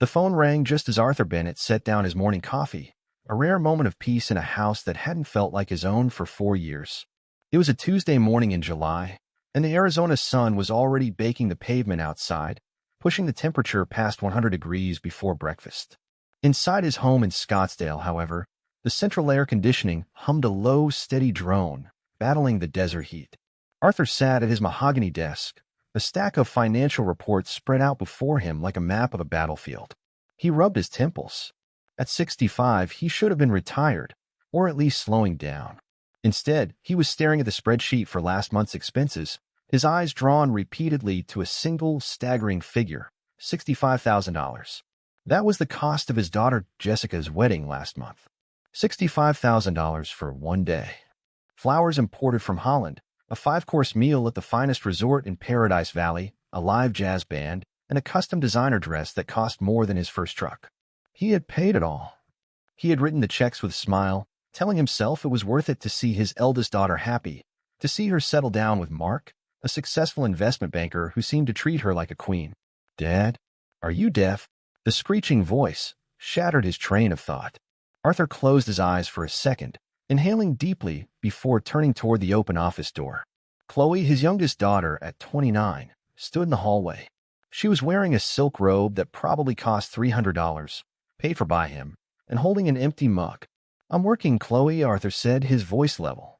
The phone rang just as Arthur Bennett set down his morning coffee, a rare moment of peace in a house that hadn't felt like his own for 4 years. It was a Tuesday morning in July, and the Arizona sun was already baking the pavement outside, pushing the temperature past 100 degrees before breakfast. Inside his home in Scottsdale, however, the central air conditioning hummed a low, steady drone, battling the desert heat. Arthur sat at his mahogany desk, a stack of financial reports spread out before him like a map of a battlefield. He rubbed his temples. At 65, he should have been retired, or at least slowing down. Instead, he was staring at the spreadsheet for last month's expenses, his eyes drawn repeatedly to a single, staggering figure, $65,000. That was the cost of his daughter Jessica's wedding last month. $65,000 for one day. Flowers imported from Holland, a 5-course meal at the finest resort in Paradise Valley, a live jazz band, and a custom designer dress that cost more than his first truck. He had paid it all. He had written the checks with a smile, telling himself it was worth it to see his eldest daughter happy, to see her settle down with Mark, a successful investment banker who seemed to treat her like a queen. "Dad, are you deaf?" The screeching voice shattered his train of thought. Arthur closed his eyes for a second, inhaling deeply before turning toward the open office door. Chloe, his youngest daughter at 29, stood in the hallway. She was wearing a silk robe that probably cost $300, paid for by him, and holding an empty mug. "I'm working, Chloe," Arthur said, his voice level.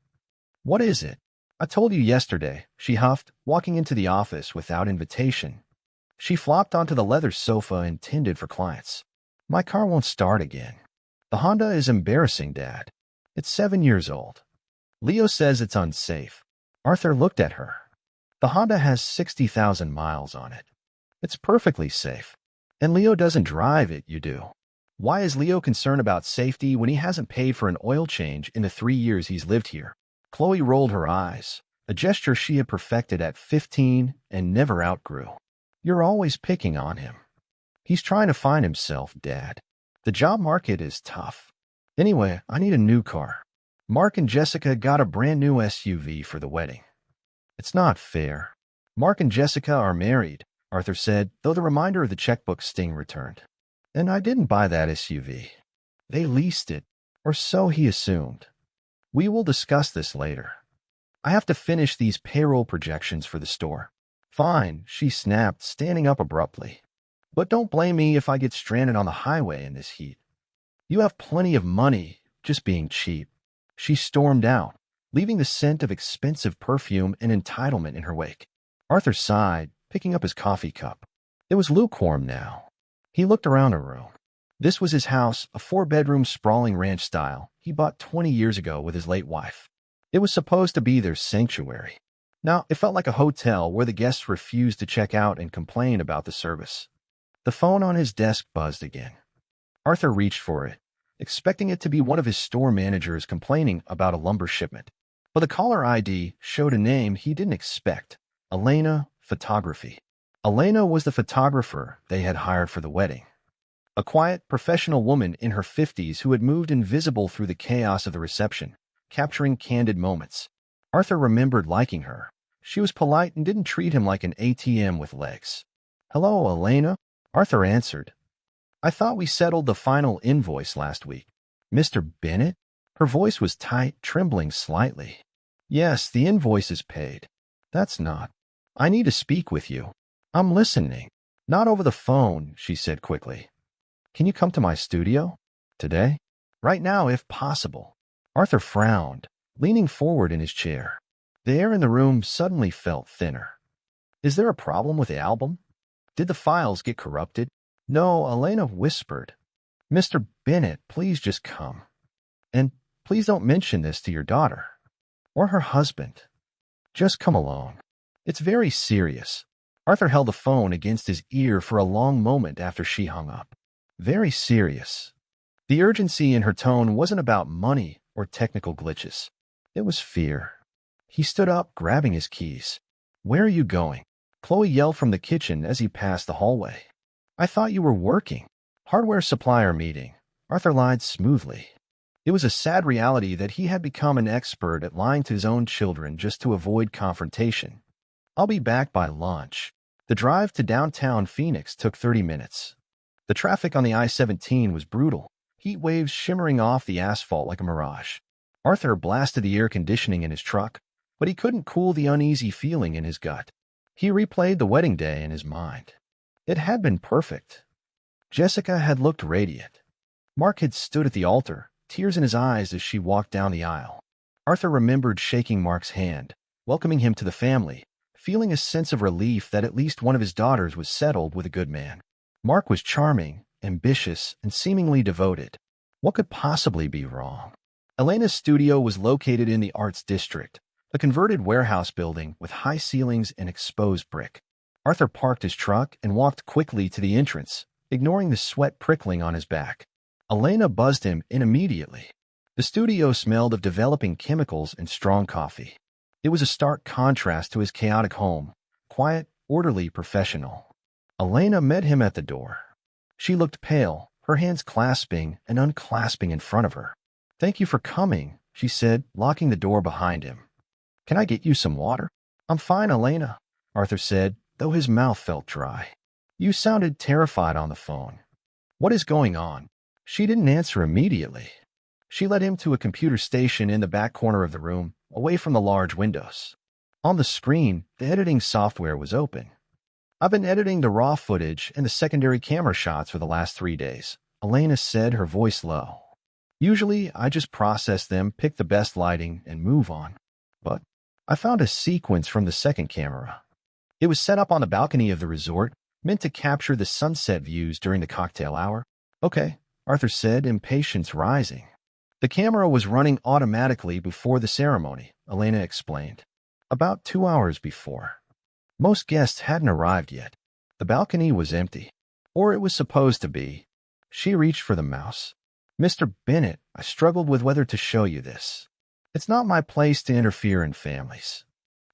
"What is it?" "I told you yesterday," she huffed, walking into the office without invitation. She flopped onto the leather sofa intended for clients. "My car won't start again. The Honda is embarrassing, Dad. It's 7 years old. Leo says it's unsafe." Arthur looked at her. "The Honda has 60,000 miles on it. It's perfectly safe. And Leo doesn't drive it, you do. Why is Leo concerned about safety when he hasn't paid for an oil change in the 3 years he's lived here?" Chloe rolled her eyes, a gesture she had perfected at 15 and never outgrew. "You're always picking on him. He's trying to find himself, Dad. The job market is tough. Anyway, I need a new car. Mark and Jessica got a brand new SUV for the wedding." "It's not fair. Mark and Jessica are married," Arthur said, though the reminder of the checkbook sting returned. "And I didn't buy that SUV. They leased it, or so he assumed. We will discuss this later. I have to finish these payroll projections for the store." "Fine," she snapped, standing up abruptly. "But don't blame me if I get stranded on the highway in this heat. You have plenty of money, just being cheap." She stormed out, leaving the scent of expensive perfume and entitlement in her wake. Arthur sighed, picking up his coffee cup. It was lukewarm now. He looked around the room. This was his house, a 4-bedroom sprawling ranch style he bought 20 years ago with his late wife. It was supposed to be their sanctuary. Now, it felt like a hotel where the guests refused to check out and complain about the service. The phone on his desk buzzed again. Arthur reached for it, expecting it to be one of his store managers complaining about a lumber shipment. But the caller ID showed a name he didn't expect: Elena Photography. Elena was the photographer they had hired for the wedding. A quiet, professional woman in her 50s who had moved invisible through the chaos of the reception, capturing candid moments. Arthur remembered liking her. She was polite and didn't treat him like an ATM with legs. "Hello, Elena," Arthur answered. "I thought we settled the final invoice last week." "Mr. Bennett?" Her voice was tight, trembling slightly. "Yes, the invoice is paid." "That's not. I need to speak with you." "I'm listening." "Not over the phone," she said quickly. "Can you come to my studio? Today? Right now, if possible." Arthur frowned, leaning forward in his chair. The air in the room suddenly felt thinner. "Is there a problem with the album? Did the files get corrupted?" "No," Elena whispered. "Mr. Bennett, please just come. And please don't mention this to your daughter. Or her husband. Just come alone. It's very serious." Arthur held the phone against his ear for a long moment after she hung up. Very serious. The urgency in her tone wasn't about money or technical glitches. It was fear. He stood up, grabbing his keys. "Where are you going?" Chloe yelled from the kitchen as he passed the hallway. "I thought you were working." "Hardware supplier meeting," Arthur lied smoothly. It was a sad reality that he had become an expert at lying to his own children just to avoid confrontation. "I'll be back by lunch." The drive to downtown Phoenix took 30 minutes. The traffic on the I-17 was brutal, heat waves shimmering off the asphalt like a mirage. Arthur blasted the air conditioning in his truck, but he couldn't cool the uneasy feeling in his gut. He replayed the wedding day in his mind. It had been perfect. Jessica had looked radiant. Mark had stood at the altar, tears in his eyes as she walked down the aisle. Arthur remembered shaking Mark's hand, welcoming him to the family, feeling a sense of relief that at least one of his daughters was settled with a good man. Mark was charming, ambitious, and seemingly devoted. What could possibly be wrong? Elena's studio was located in the Arts District, a converted warehouse building with high ceilings and exposed brick. Arthur parked his truck and walked quickly to the entrance, ignoring the sweat prickling on his back. Elena buzzed him in immediately. The studio smelled of developing chemicals and strong coffee. It was a stark contrast to his chaotic home, quiet, orderly, professional. Elena met him at the door. She looked pale, her hands clasping and unclasping in front of her. "Thank you for coming," she said, locking the door behind him. "Can I get you some water?" "I'm fine, Elena," Arthur said, though his mouth felt dry. "You sounded terrified on the phone. What is going on?" She didn't answer immediately. She led him to a computer station in the back corner of the room, away from the large windows. On the screen, the editing software was open. "I've been editing the raw footage and the secondary camera shots for the last 3 days," Elena said, her voice low. "Usually, I just process them, pick the best lighting, and move on. But I found a sequence from the second camera. It was set up on the balcony of the resort, meant to capture the sunset views during the cocktail hour." "Okay," Arthur said, impatience rising. "The camera was running automatically before the ceremony," Elena explained. "About 2 hours before. Most guests hadn't arrived yet. The balcony was empty. Or it was supposed to be." She reached for the mouse. "Mr. Bennett, I struggled with whether to show you this. It's not my place to interfere in families.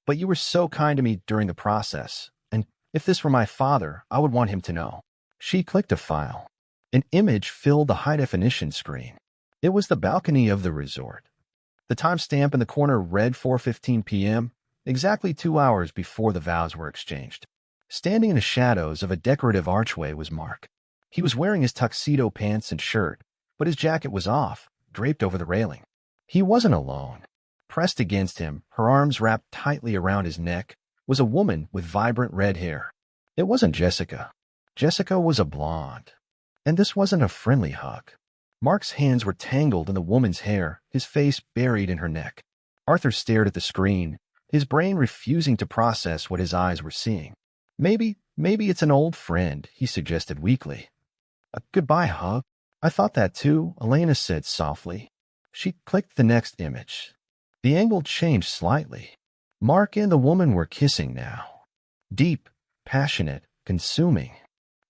But you were so kind to me during the process, and if this were my father, I would want him to know." She clicked a file. An image filled the high-definition screen. It was the balcony of the resort. The timestamp in the corner read 4:15 p.m., exactly 2 hours before the vows were exchanged. Standing in the shadows of a decorative archway was Mark. He was wearing his tuxedo pants and shirt, but his jacket was off, draped over the railing. He wasn't alone. Pressed against him, her arms wrapped tightly around his neck, was a woman with vibrant red hair. It wasn't Jessica. Jessica was a blonde. And this wasn't a friendly hug. Mark's hands were tangled in the woman's hair, his face buried in her neck. Arthur stared at the screen, his brain refusing to process what his eyes were seeing. Maybe it's an old friend," he suggested weakly. "A goodbye hug?" "I thought that too," Elena said softly. She clicked the next image. The angle changed slightly. Mark and the woman were kissing now. Deep, passionate, consuming.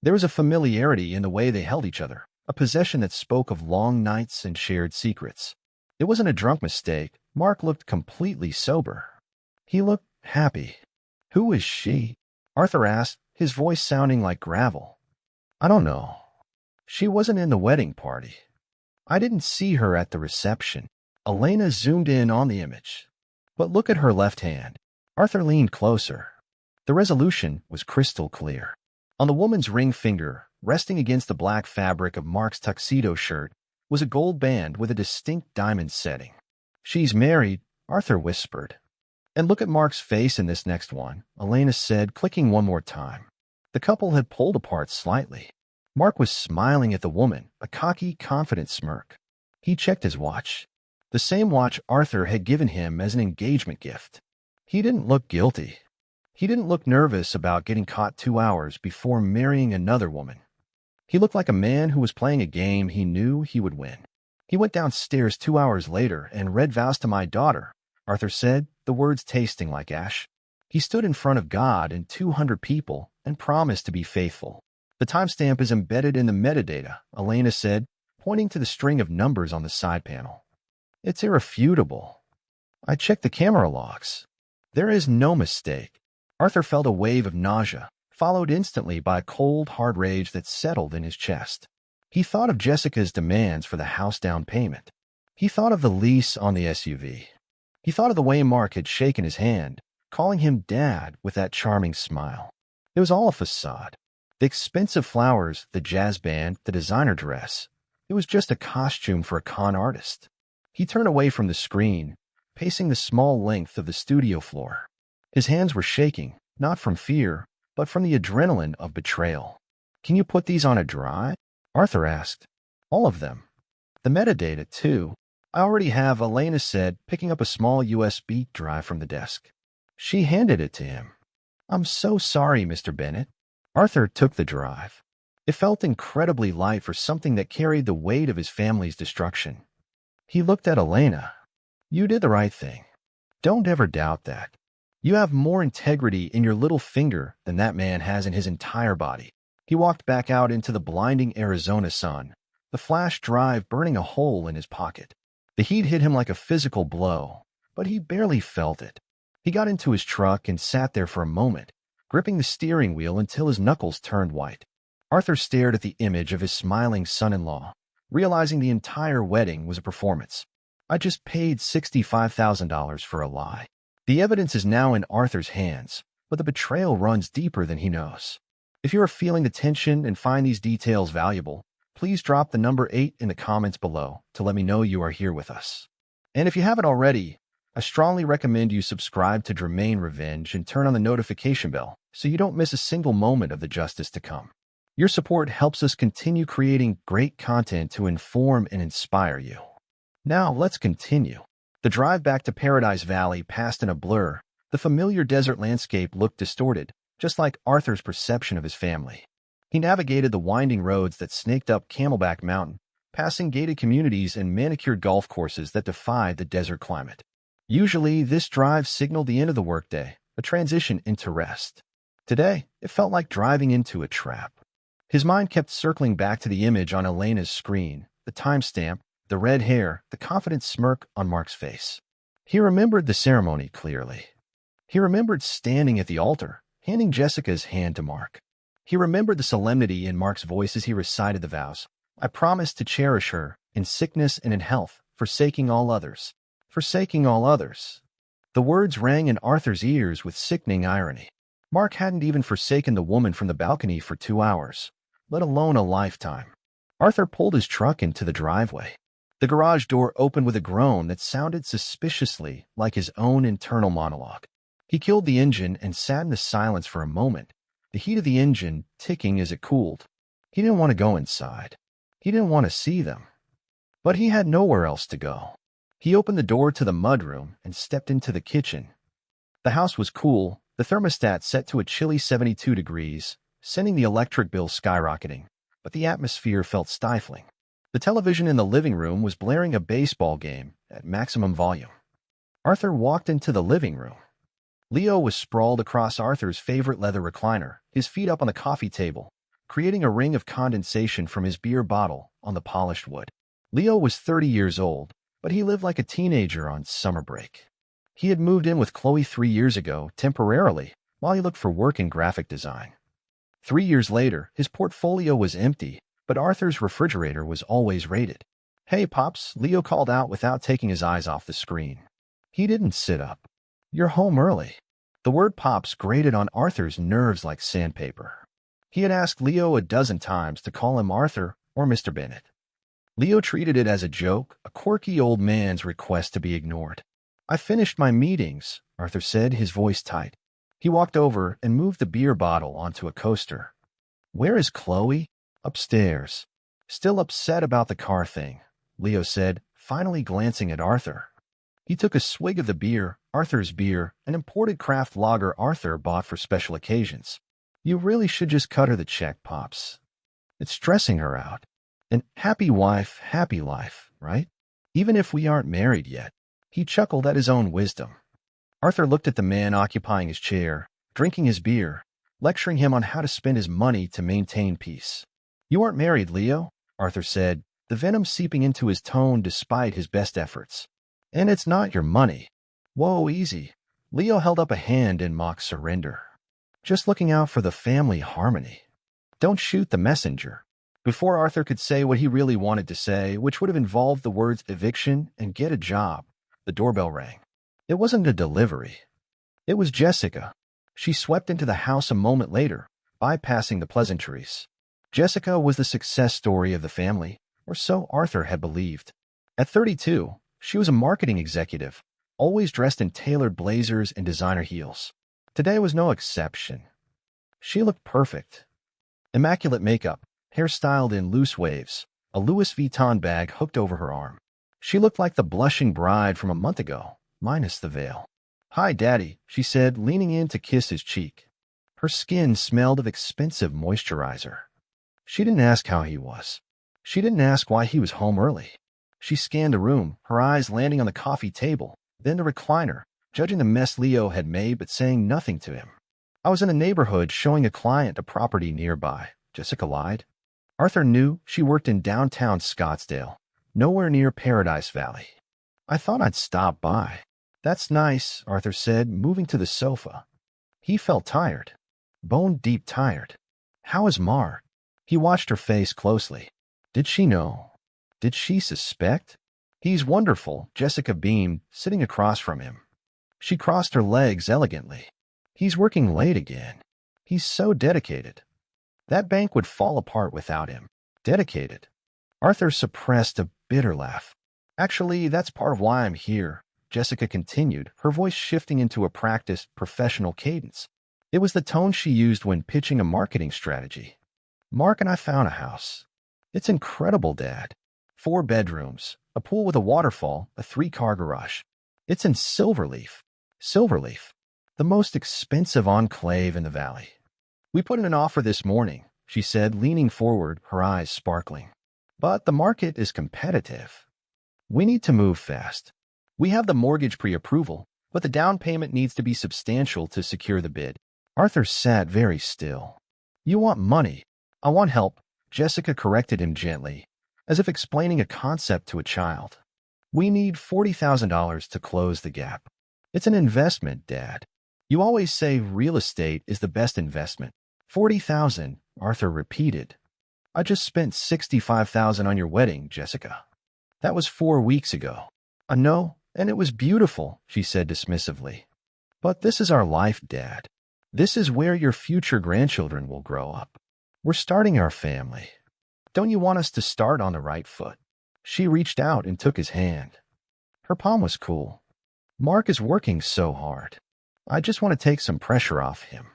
There was a familiarity in the way they held each other, a possession that spoke of long nights and shared secrets. It wasn't a drunk mistake. Mark looked completely sober. He looked happy. "Who is she?" Arthur asked, his voice sounding like gravel. "I don't know. She wasn't in the wedding party. I didn't see her at the reception." Elena zoomed in on the image. "But look at her left hand." Arthur leaned closer. The resolution was crystal clear. On the woman's ring finger, resting against the black fabric of Mark's tuxedo shirt, was a gold band with a distinct diamond setting. "She's married," Arthur whispered. "And look at Mark's face in this next one," Elena said, clicking one more time. The couple had pulled apart slightly. Mark was smiling at the woman, a cocky, confident smirk. He checked his watch. The same watch Arthur had given him as an engagement gift. He didn't look guilty. He didn't look nervous about getting caught 2 hours before marrying another woman. He looked like a man who was playing a game he knew he would win. "He went downstairs 2 hours later and read vows to my daughter," Arthur said, the words tasting like ash. "He stood in front of God and 200 people and promised to be faithful." "The timestamp is embedded in the metadata," Elena said, pointing to the string of numbers on the side panel. "It's irrefutable. I checked the camera logs. There is no mistake." Arthur felt a wave of nausea, followed instantly by a cold, hard rage that settled in his chest. He thought of Jessica's demands for the house down payment. He thought of the lease on the SUV. He thought of the way Mark had shaken his hand, calling him Dad with that charming smile. It was all a facade. The expensive flowers, the jazz band, the designer dress. It was just a costume for a con artist. He turned away from the screen, pacing the small length of the studio floor. His hands were shaking, not from fear, but from the adrenaline of betrayal. "Can you put these on a drive?" Arthur asked. "All of them. The metadata, too. I already have," Elena said, picking up a small USB drive from the desk. She handed it to him. "I'm so sorry, Mr. Bennett." Arthur took the drive. It felt incredibly light for something that carried the weight of his family's destruction. He looked at Elena. "You did the right thing. Don't ever doubt that. You have more integrity in your little finger than that man has in his entire body." He walked back out into the blinding Arizona sun, the flash drive burning a hole in his pocket. The heat hit him like a physical blow, but he barely felt it. He got into his truck and sat there for a moment, gripping the steering wheel until his knuckles turned white. Arthur stared at the image of his smiling son-in-law, realizing the entire wedding was a performance. "I just paid $65,000 for a lie." The evidence is now in Arthur's hands, but the betrayal runs deeper than he knows. If you are feeling the tension and find these details valuable, please drop the number 8 in the comments below to let me know you are here with us. And if you haven't already, I strongly recommend you subscribe to Dramain Revenge and turn on the notification bell so you don't miss a single moment of the justice to come. Your support helps us continue creating great content to inform and inspire you. Now, let's continue. The drive back to Paradise Valley passed in a blur. The familiar desert landscape looked distorted, just like Arthur's perception of his family. He navigated the winding roads that snaked up Camelback Mountain, passing gated communities and manicured golf courses that defied the desert climate. Usually, this drive signaled the end of the workday, a transition into rest. Today, it felt like driving into a trap. His mind kept circling back to the image on Elena's screen, the timestamp, the red hair, the confident smirk on Mark's face. He remembered the ceremony clearly. He remembered standing at the altar, handing Jessica's hand to Mark. He remembered the solemnity in Mark's voice as he recited the vows. "I promise to cherish her, in sickness and in health, forsaking all others." Forsaking all others. The words rang in Arthur's ears with sickening irony. Mark hadn't even forsaken the woman from the balcony for 2 hours, let alone a lifetime. Arthur pulled his truck into the driveway. The garage door opened with a groan that sounded suspiciously like his own internal monologue. He killed the engine and sat in the silence for a moment, the heat of the engine ticking as it cooled. He didn't want to go inside. He didn't want to see them. But he had nowhere else to go. He opened the door to the mudroom and stepped into the kitchen. The house was cool, the thermostat set to a chilly 72 degrees, sending the electric bill skyrocketing, but the atmosphere felt stifling. The television in the living room was blaring a baseball game at maximum volume. Arthur walked into the living room. Leo was sprawled across Arthur's favorite leather recliner, his feet up on the coffee table, creating a ring of condensation from his beer bottle on the polished wood. Leo was 30 years old, but he lived like a teenager on summer break. He had moved in with Chloe 3 years ago, temporarily, while he looked for work in graphic design. 3 years later, his portfolio was empty, but Arthur's refrigerator was always raided. "Hey, Pops," Leo called out without taking his eyes off the screen. He didn't sit up. "You're home early." The word Pops grated on Arthur's nerves like sandpaper. He had asked Leo a dozen times to call him Arthur or Mr. Bennett. Leo treated it as a joke, a quirky old man's request to be ignored. "I finished my meetings," Arthur said, his voice tight. He walked over and moved the beer bottle onto a coaster. "Where is Chloe?" "Upstairs." "Still upset about the car thing," Leo said, finally glancing at Arthur. He took a swig of the beer, Arthur's beer, an imported craft lager Arthur bought for special occasions. "You really should just cut her the check, Pops. It's stressing her out. And happy wife, happy life, right? Even if we aren't married yet." He chuckled at his own wisdom. Arthur looked at the man occupying his chair, drinking his beer, lecturing him on how to spend his money to maintain peace. "You aren't married, Leo," Arthur said, the venom seeping into his tone despite his best efforts. "And it's not your money." "Whoa, easy." Leo held up a hand in mock surrender. "Just looking out for the family harmony. Don't shoot the messenger." Before Arthur could say what he really wanted to say, which would have involved the words eviction and get a job, the doorbell rang. It wasn't a delivery. It was Jessica. She swept into the house a moment later, bypassing the pleasantries. Jessica was the success story of the family, or so Arthur had believed. At 32, she was a marketing executive, always dressed in tailored blazers and designer heels. Today was no exception. She looked perfect. Immaculate makeup, hair styled in loose waves, a Louis Vuitton bag hooked over her arm. She looked like the blushing bride from a month ago, minus the veil. "Hi, Daddy," she said, leaning in to kiss his cheek. Her skin smelled of expensive moisturizer. She didn't ask how he was. She didn't ask why he was home early. She scanned the room, her eyes landing on the coffee table, then the recliner, judging the mess Leo had made but saying nothing to him. "I was in a neighborhood showing a client a property nearby," Jessica lied. Arthur knew she worked in downtown Scottsdale, nowhere near Paradise Valley. "I thought I'd stop by." "That's nice," Arthur said, moving to the sofa. He felt tired. Bone-deep tired. "How is Mar?" He watched her face closely. Did she know? Did she suspect? "He's wonderful," Jessica beamed, sitting across from him. She crossed her legs elegantly. "He's working late again. He's so dedicated. That bank would fall apart without him." Dedicated. Arthur suppressed a bitter laugh. "Actually, that's part of why I'm here," Jessica continued, her voice shifting into a practiced, professional cadence. It was the tone she used when pitching a marketing strategy. "Mark and I found a house. It's incredible, Dad. 4 bedrooms, a pool with a waterfall, a 3-car garage. It's in Silverleaf. Silverleaf, the most expensive enclave in the valley. We put in an offer this morning," she said, leaning forward, her eyes sparkling. "But the market is competitive. We need to move fast. We have the mortgage pre-approval, but the down payment needs to be substantial to secure the bid." Arthur sat very still. "You want money. I want help," Jessica corrected him gently, as if explaining a concept to a child. "We need $40,000 to close the gap. It's an investment, Dad. You always say real estate is the best investment." "40,000, Arthur repeated. "I just spent $65,000 on your wedding, Jessica. That was 4 weeks ago." "I know, and it was beautiful," she said dismissively. "But this is our life, Dad. This is where your future grandchildren will grow up. We're starting our family. Don't you want us to start on the right foot?" She reached out and took his hand. Her palm was cool. "Mark is working so hard. I just want to take some pressure off him.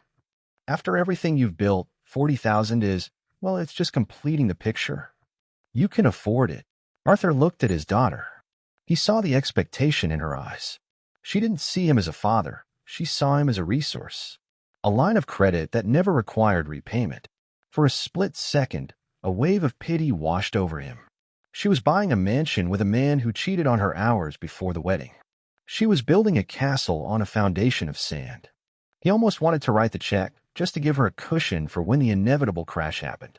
After everything you've built, 40,000 is, well, it's just completing the picture. You can afford it." Arthur looked at his daughter. He saw the expectation in her eyes. She didn't see him as a father. She saw him as a resource. A line of credit that never required repayment. For a split second, a wave of pity washed over him. She was buying a mansion with a man who cheated on her hours before the wedding. She was building a castle on a foundation of sand. He almost wanted to write the check, just to give her a cushion for when the inevitable crash happened.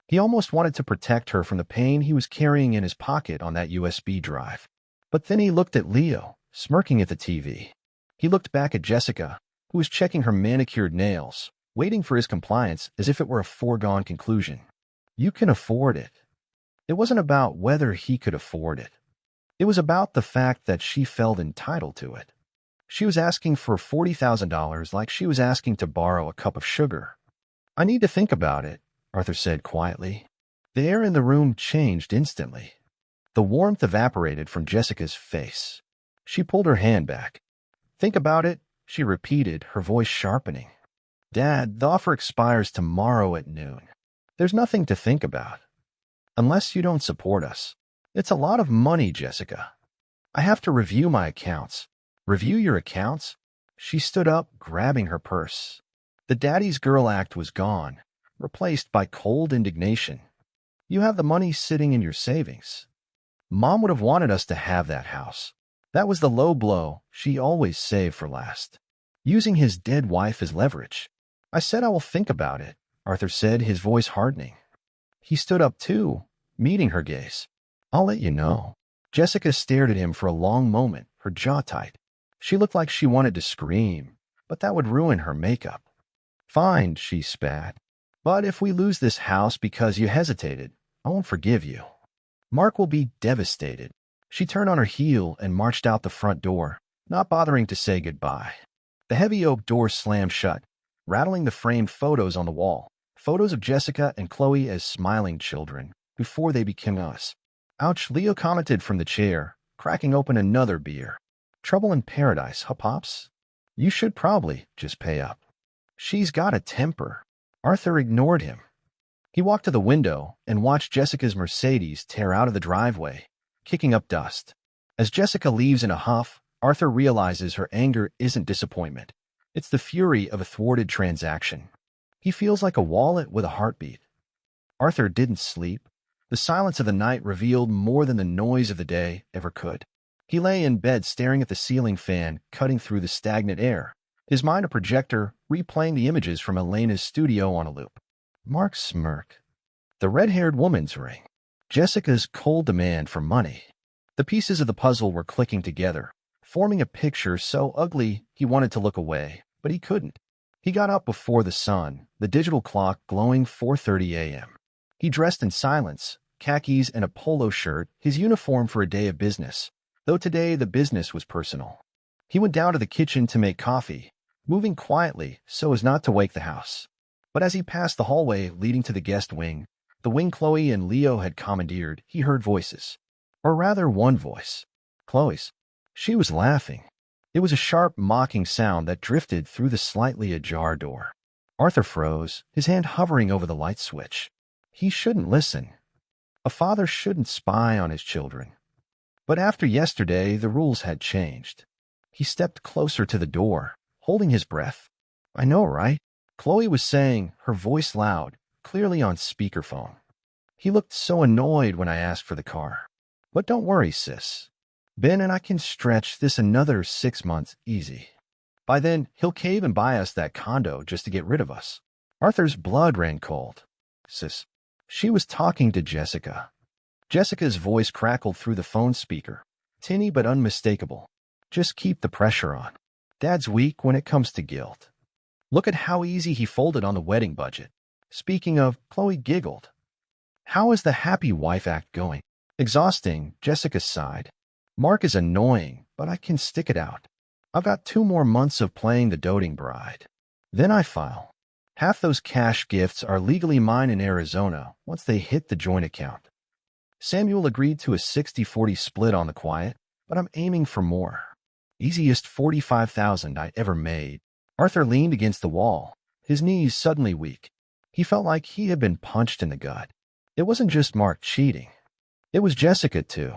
He almost wanted to protect her from the pain he was carrying in his pocket on that USB drive. But then he looked at Leo, smirking at the TV. He looked back at Jessica, who was checking her manicured nails, waiting for his compliance as if it were a foregone conclusion. You can afford it. It wasn't about whether he could afford it. It was about the fact that she felt entitled to it. She was asking for $40,000 like she was asking to borrow a cup of sugar. "I need to think about it," Arthur said quietly. The air in the room changed instantly. The warmth evaporated from Jessica's face. She pulled her hand back. "Think about it," she repeated, her voice sharpening. "Dad, the offer expires tomorrow at noon. There's nothing to think about. Unless you don't support us. It's a lot of money, Jessica. I have to review my accounts." "Review your accounts?" She stood up, grabbing her purse. The daddy's girl act was gone, replaced by cold indignation. "You have the money sitting in your savings. Mom would have wanted us to have that house. That was the low blow she always saved for last. Using his dead wife as leverage." "I said I will think about it," Arthur said, his voice hardening. He stood up too, meeting her gaze. "I'll let you know." Jessica stared at him for a long moment, her jaw tight. She looked like she wanted to scream, but that would ruin her makeup. "Fine," she spat. "But if we lose this house because you hesitated, I won't forgive you. Mark will be devastated." She turned on her heel and marched out the front door, not bothering to say goodbye. The heavy oak door slammed shut, rattling the framed photos on the wall. Photos of Jessica and Chloe as smiling children, before they became us. Ouch, Leo commented from the chair, cracking open another beer. Trouble in paradise, huh, Pops? You should probably just pay up. She's got a temper. Arthur ignored him. He walked to the window and watched Jessica's Mercedes tear out of the driveway, kicking up dust. As Jessica leaves in a huff, Arthur realizes her anger isn't disappointment. It's the fury of a thwarted transaction. He feels like a wallet with a heartbeat. Arthur didn't sleep. The silence of the night revealed more than the noise of the day ever could. He lay in bed staring at the ceiling fan cutting through the stagnant air, his mind a projector replaying the images from Elena's studio on a loop. Mark's smirk. The red-haired woman's ring. Jessica's cold demand for money. The pieces of the puzzle were clicking together, forming a picture so ugly he wanted to look away, but he couldn't. He got up before the sun, the digital clock glowing 4:30 a.m. He dressed in silence, khakis and a polo shirt, his uniform for a day of business, though today the business was personal. He went down to the kitchen to make coffee, moving quietly so as not to wake the house. But as he passed the hallway leading to the guest wing, the wing Chloe and Leo had commandeered, he heard voices. Or rather, one voice. Chloe's. She was laughing. It was a sharp, mocking sound that drifted through the slightly ajar door. Arthur froze, his hand hovering over the light switch. He shouldn't listen. A father shouldn't spy on his children. But after yesterday, the rules had changed. He stepped closer to the door, holding his breath. I know, right? Chloe was saying, her voice loud, clearly on speakerphone. He looked so annoyed when I asked for the car. But don't worry, sis. Ben and I can stretch this another 6 months easy. By then, he'll cave and buy us that condo just to get rid of us. Arthur's blood ran cold. Sis. She was talking to Jessica. Jessica's voice crackled through the phone speaker, tinny but unmistakable. Just keep the pressure on. Dad's weak when it comes to guilt. Look at how easy he folded on the wedding budget. Speaking of, Chloe giggled. How is the happy wife act going? Exhausting, Jessica sighed. Mark is annoying, but I can stick it out. I've got 2 more months of playing the doting bride. Then I file. Half those cash gifts are legally mine in Arizona once they hit the joint account. Samuel agreed to a 60-40 split on the quiet, but I'm aiming for more. Easiest $45,000 I ever made. Arthur leaned against the wall, his knees suddenly weak. He felt like he had been punched in the gut. It wasn't just Mark cheating. It was Jessica, too.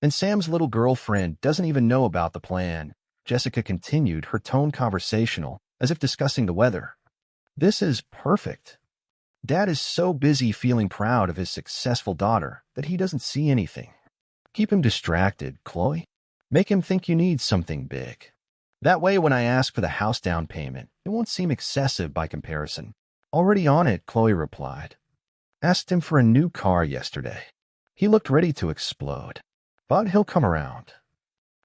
And Sam's little girlfriend doesn't even know about the plan. Jessica continued, her tone conversational, as if discussing the weather. This is perfect. Dad is so busy feeling proud of his successful daughter that he doesn't see anything. Keep him distracted, Chloe. Make him think you need something big. That way, when I ask for the house down payment, it won't seem excessive by comparison. Already on it, Chloe replied. Asked him for a new car yesterday. He looked ready to explode. But he'll come around.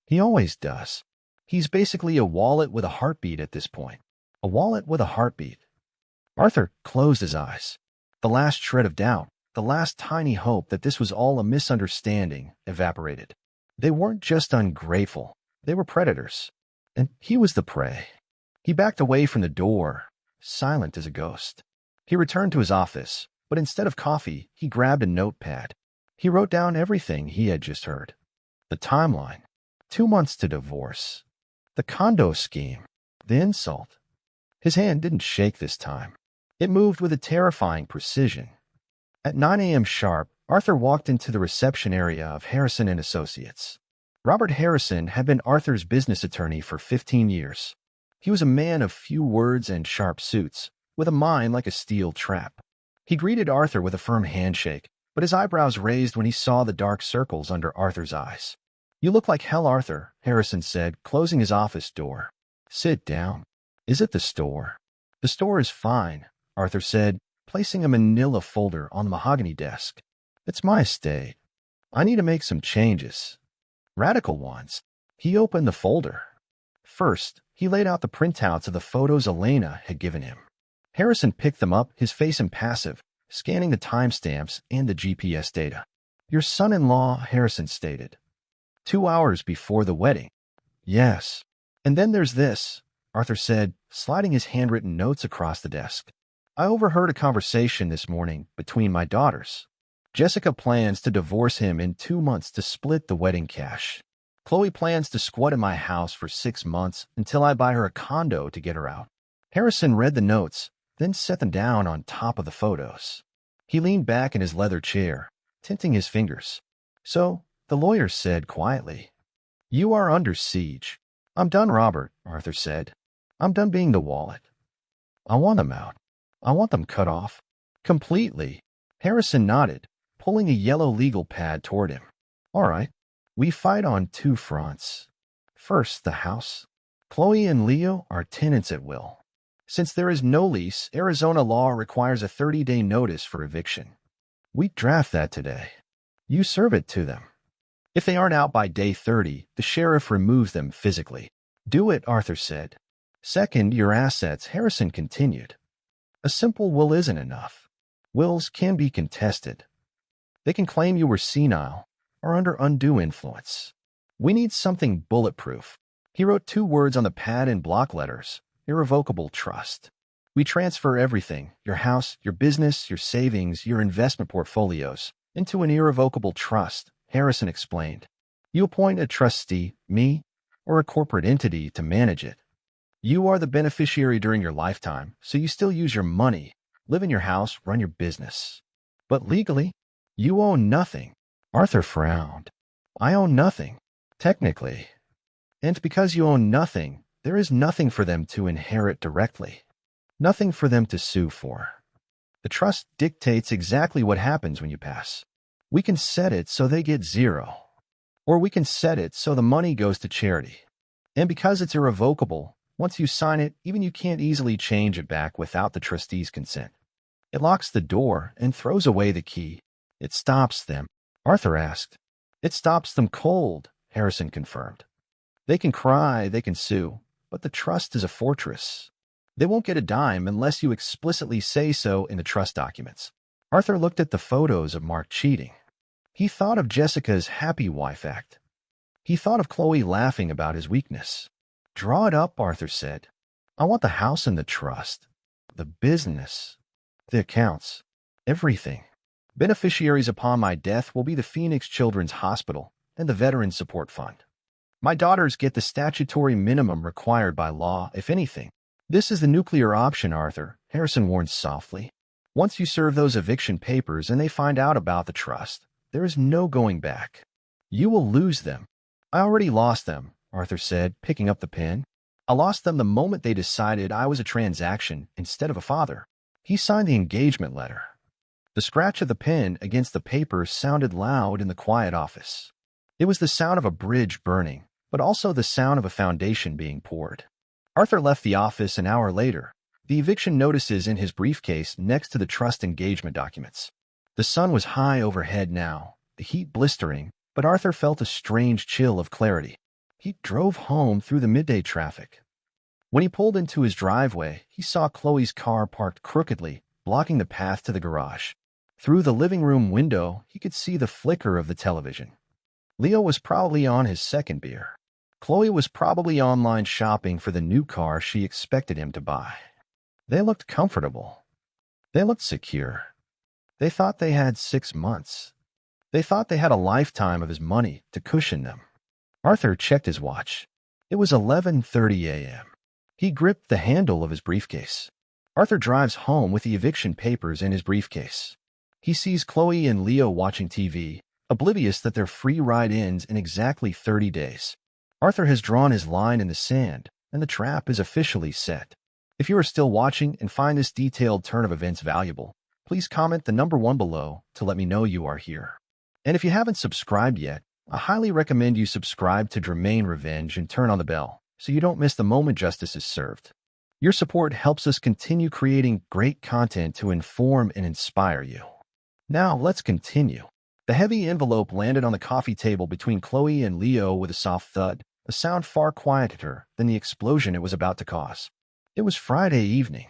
He always does. He's basically a wallet with a heartbeat at this point. A wallet with a heartbeat. Arthur closed his eyes. The last shred of doubt, the last tiny hope that this was all a misunderstanding, evaporated. They weren't just ungrateful. They were predators. And he was the prey. He backed away from the door, silent as a ghost. He returned to his office, but instead of coffee, he grabbed a notepad. He wrote down everything he had just heard. The timeline. 2 months to divorce. The condo scheme. The insult. His hand didn't shake this time. It moved with a terrifying precision. At 9 a.m. sharp, Arthur walked into the reception area of Harrison & Associates. Robert Harrison had been Arthur's business attorney for 15 years. He was a man of few words and sharp suits, with a mind like a steel trap. He greeted Arthur with a firm handshake, but his eyebrows raised when he saw the dark circles under Arthur's eyes. You look like hell, Arthur, Harrison said, closing his office door. Sit down. Is it the store? The store is fine, Arthur said, placing a manila folder on the mahogany desk. It's my estate. I need to make some changes. Radical ones. He opened the folder. First, he laid out the printouts of the photos Elena had given him. Harrison picked them up, his face impassive, scanning the timestamps and the GPS data. Your son-in-law, Harrison stated. 2 hours before the wedding. Yes. And then there's this. Arthur said, sliding his handwritten notes across the desk. I overheard a conversation this morning between my daughters. Jessica plans to divorce him in 2 months to split the wedding cash. Chloe plans to squat in my house for 6 months until I buy her a condo to get her out. Harrison read the notes, then set them down on top of the photos. He leaned back in his leather chair, tinting his fingers. So, the lawyer said quietly, "You are under siege." "I'm done, Robert," Arthur said. "I'm done being the wallet. I want them out. I want them cut off. Completely." Harrison nodded, pulling a yellow legal pad toward him. "All right. We fight on 2 fronts. First, the house. Chloe and Leo are tenants at will. Since there is no lease, Arizona law requires a 30-day notice for eviction. We draft that today. You serve it to them. If they aren't out by day 30, the sheriff removes them physically." "Do it," Arthur said. "Second, your assets," Harrison continued. "A simple will isn't enough. Wills can be contested. They can claim you were senile or under undue influence. We need something bulletproof." He wrote 2 words on the pad in block letters: Irrevocable Trust. "We transfer everything, your house, your business, your savings, your investment portfolios, into an irrevocable trust," Harrison explained. "You appoint a trustee, me, or a corporate entity to manage it. You are the beneficiary during your lifetime, so you still use your money, live in your house, run your business. But legally, you own nothing." Arthur frowned. "I own nothing, technically. And because you own nothing, there is nothing for them to inherit directly. Nothing for them to sue for. The trust dictates exactly what happens when you pass. We can set it so they get 0. Or we can set it so the money goes to charity. And because it's irrevocable, once you sign it, even you can't easily change it back without the trustee's consent. It locks the door and throws away the key. It stops them." Arthur asked. "It stops them cold," Harrison confirmed. "They can cry, they can sue, but the trust is a fortress. They won't get a dime unless you explicitly say so in the trust documents." Arthur looked at the photos of Mark cheating. He thought of Jessica's happy wife act. He thought of Chloe laughing about his weakness. "Draw it up," Arthur said. "I want the house and the trust, the business, the accounts, everything. Beneficiaries upon my death will be the Phoenix Children's Hospital and the Veterans Support Fund. My daughters get the statutory minimum required by law, if anything." "This is the nuclear option, Arthur," Harrison warned softly. "Once you serve those eviction papers and they find out about the trust, there is no going back. You will lose them." "I already lost them," Arthur said, picking up the pen. "I lost them the moment they decided I was a transaction instead of a father." He signed the engagement letter. The scratch of the pen against the paper sounded loud in the quiet office. It was the sound of a bridge burning, but also the sound of a foundation being poured. Arthur left the office an hour later, the eviction notices in his briefcase next to the trust engagement documents. The sun was high overhead now, the heat blistering, but Arthur felt a strange chill of clarity. He drove home through the midday traffic. When he pulled into his driveway, he saw Chloe's car parked crookedly, blocking the path to the garage. Through the living room window, he could see the flicker of the television. Leo was probably on his second beer. Chloe was probably online shopping for the new car she expected him to buy. They looked comfortable. They looked secure. They thought they had 6 months. They thought they had a lifetime of his money to cushion them. Arthur checked his watch. It was 11:30 a.m. He gripped the handle of his briefcase. Arthur drives home with the eviction papers in his briefcase. He sees Chloe and Leo watching TV, oblivious that their free ride ends in exactly 30 days. Arthur has drawn his line in the sand, and the trap is officially set. If you are still watching and find this detailed turn of events valuable, please comment the number 1 below to let me know you are here. And if you haven't subscribed yet, I highly recommend you subscribe to Dramain Revenge and turn on the bell so you don't miss the moment justice is served. Your support helps us continue creating great content to inform and inspire you. Now, let's continue. The heavy envelope landed on the coffee table between Chloe and Leo with a soft thud, a sound far quieter than the explosion it was about to cause. It was Friday evening.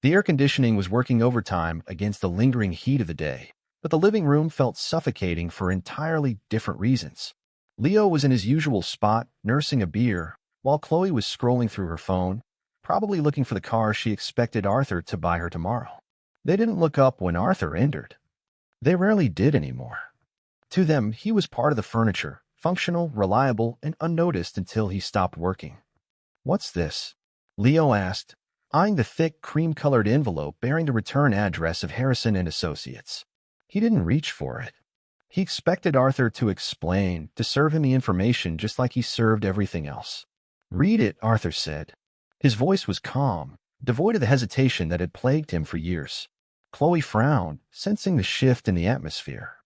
The air conditioning was working overtime against the lingering heat of the day, but the living room felt suffocating for entirely different reasons. Leo was in his usual spot, nursing a beer, While Chloe was scrolling through her phone, probably looking for the car she expected Arthur to buy her tomorrow. They didn't look up when Arthur entered. They rarely did anymore. To them, he was part of the furniture, functional, reliable, and unnoticed until he stopped working. "What's this?" Leo asked, eyeing the thick, cream-colored envelope bearing the return address of Harrison and Associates. He didn't reach for it. He expected Arthur to explain, to serve him the information just like he served everything else. "Read it," Arthur said. His voice was calm, devoid of the hesitation that had plagued him for years. Chloe frowned, sensing the shift in the atmosphere.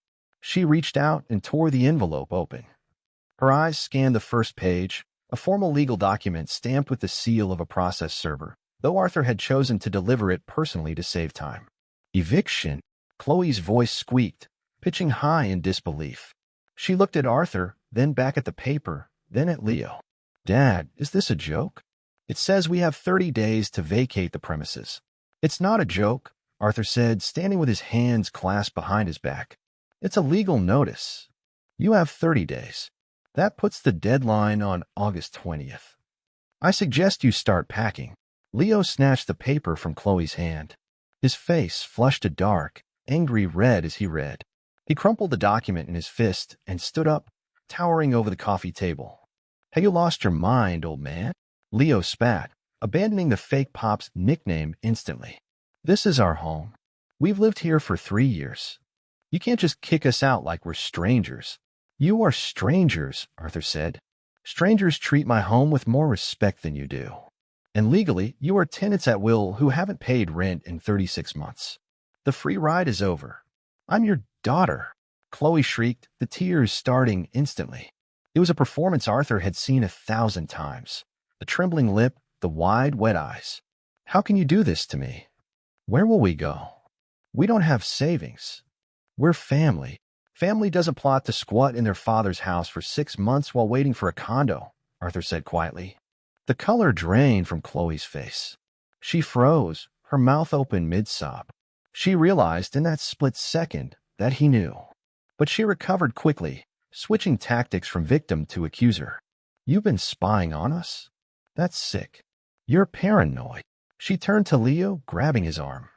She reached out and tore the envelope open. Her eyes scanned the first page, a formal legal document stamped with the seal of a process server, though Arthur had chosen to deliver it personally to save time. "Eviction," Chloe's voice squeaked, pitching high in disbelief. She looked at Arthur, then back at the paper, then at Leo. "Dad, is this a joke? It says we have 30 days to vacate the premises." "It's not a joke," Arthur said, standing with his hands clasped behind his back. "It's a legal notice. You have 30 days. That puts the deadline on August 20th. I suggest you start packing." Leo snatched the paper from Chloe's hand. His face flushed a dark, angry red as he read. He crumpled the document in his fist and stood up, towering over the coffee table. "Have you lost your mind, old man?" Leo spat, abandoning the fake pop's nickname instantly. "This is our home. We've lived here for 3 years. You can't just kick us out like we're strangers." "You are strangers," Arthur said. "Strangers treat my home with more respect than you do. And legally, you are tenants at will who haven't paid rent in 36 months. The free ride is over. I'm your daughter," Chloe shrieked, the tears starting instantly. It was a performance Arthur had seen 1,000 times. The trembling lip, the wide, wet eyes. "How can you do this to me? Where will we go? We don't have savings. We're family." "Family doesn't plot to squat in their father's house for 6 months while waiting for a condo," Arthur said quietly. The color drained from Chloe's face. She froze, her mouth open mid-sob. She realized in that split second that he knew. But she recovered quickly, switching tactics from victim to accuser. "You've been spying on us? That's sick. You're paranoid." She turned to Leo, grabbing his arm.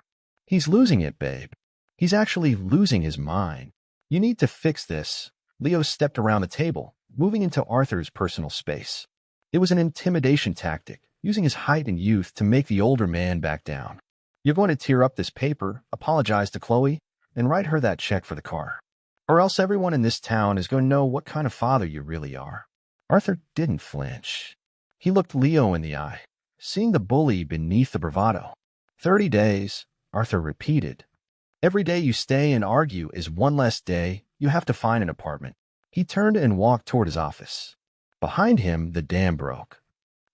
"He's losing it, babe. He's actually losing his mind. You need to fix this." Leo stepped around the table, moving into Arthur's personal space. It was an intimidation tactic, using his height and youth to make the older man back down. "You're going to tear up this paper, apologize to Chloe, and write her that check for the car. Or else everyone in this town is going to know what kind of father you really are." Arthur didn't flinch. He looked Leo in the eye, seeing the bully beneath the bravado. 30 days, Arthur repeated. "Every day you stay and argue is one less day you have to find an apartment." He turned and walked toward his office. Behind him, the dam broke.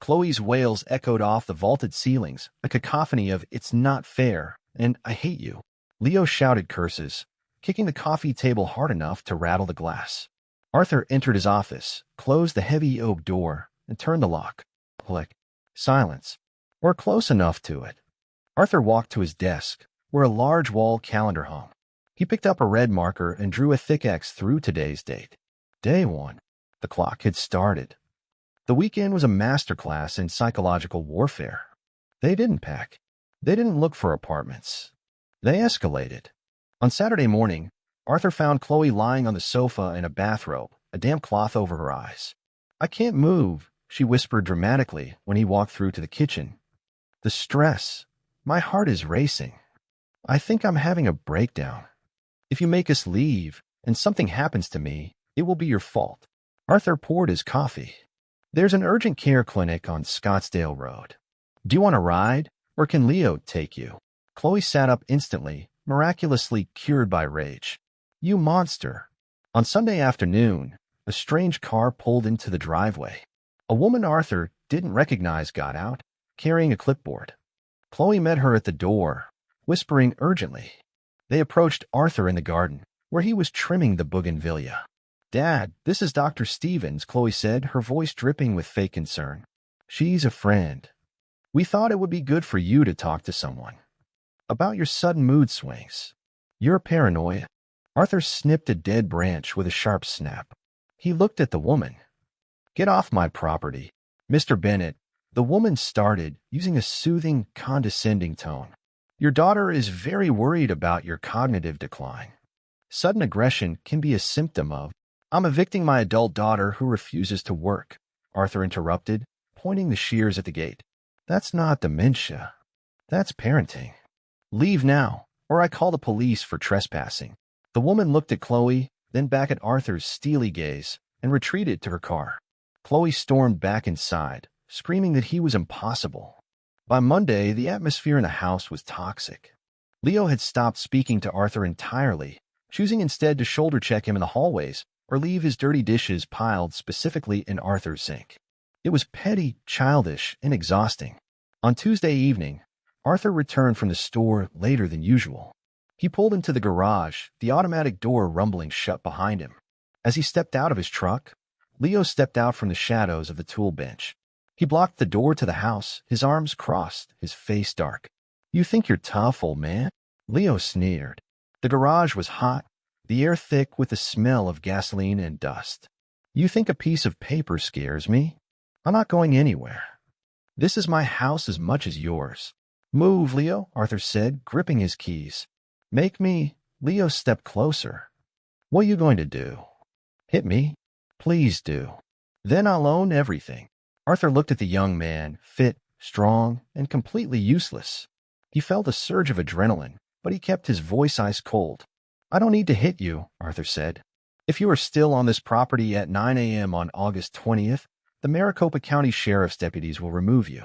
Chloe's wails echoed off the vaulted ceilings, a cacophony of "it's not fair" and "I hate you." Leo shouted curses, kicking the coffee table hard enough to rattle the glass. Arthur entered his office, closed the heavy oak door, and turned the lock. Click. Silence. Or close enough to it. Arthur walked to his desk, where a large wall calendar hung. He picked up a red marker and drew a thick X through today's date. Day 1. The clock had started. The weekend was a masterclass in psychological warfare. They didn't pack. They didn't look for apartments. They escalated. On Saturday morning, Arthur found Chloe lying on the sofa in a bathrobe, a damp cloth over her eyes. "I can't move," she whispered dramatically when he walked through to the kitchen. "The stress. My heart is racing. I think I'm having a breakdown. If you make us leave and something happens to me, it will be your fault." Arthur poured his coffee. "There's an urgent care clinic on Scottsdale Road. Do you want a ride, or can Leo take you?" Chloe sat up instantly, miraculously cured by rage. "You monster." On Sunday afternoon, a strange car pulled into the driveway. A woman Arthur didn't recognize got out, carrying a clipboard. Chloe met her at the door, whispering urgently. They approached Arthur in the garden, where he was trimming the bougainvillea. "Dad, this is Dr. Stevens," Chloe said, her voice dripping with fake concern. "She's a friend. We thought it would be good for you to talk to someone about your sudden mood swings. You're paranoid." Arthur snipped a dead branch with a sharp snap. He looked at the woman. "Get off my property." Mr. Bennett, the woman started, using a soothing, condescending tone. Your daughter is very worried about your cognitive decline. Sudden aggression can be a symptom of, I'm evicting my adult daughter who refuses to work, Arthur interrupted, pointing the shears at the gate. That's not dementia. That's parenting. Leave now, or I call the police for trespassing. The woman looked at Chloe, then back at Arthur's steely gaze, and retreated to her car. Chloe stormed back inside, screaming that he was impossible. By Monday, the atmosphere in the house was toxic. Leo had stopped speaking to Arthur entirely, choosing instead to shoulder check him in the hallways or leave his dirty dishes piled specifically in Arthur's sink. It was petty, childish, and exhausting. On Tuesday evening, Arthur returned from the store later than usual. He pulled into the garage, the automatic door rumbling shut behind him. As he stepped out of his truck, Leo stepped out from the shadows of the tool bench. He blocked the door to the house, his arms crossed, his face dark. You think you're tough, old man? Leo sneered. The garage was hot, the air thick with the smell of gasoline and dust. You think a piece of paper scares me? I'm not going anywhere. This is my house as much as yours. Move, Leo, Arthur said, gripping his keys. Make me. Leo stepped closer. What are you going to do? Hit me? Please do. Then I'll own everything. Arthur looked at the young man, fit, strong, and completely useless. He felt a surge of adrenaline, but he kept his voice ice cold. I don't need to hit you, Arthur said. If you are still on this property at 9 a.m. on August 20th, the Maricopa County Sheriff's deputies will remove you.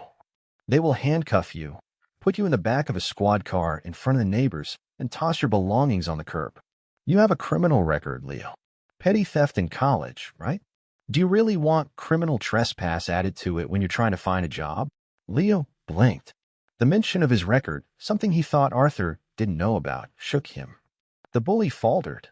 They will handcuff you, put you in the back of a squad car in front of the neighbors, and toss your belongings on the curb. You have a criminal record, Leo. Petty theft in college, right? Do you really want criminal trespass added to it when you're trying to find a job? Leo blinked. The mention of his record, something he thought Arthur didn't know about, shook him. The bully faltered.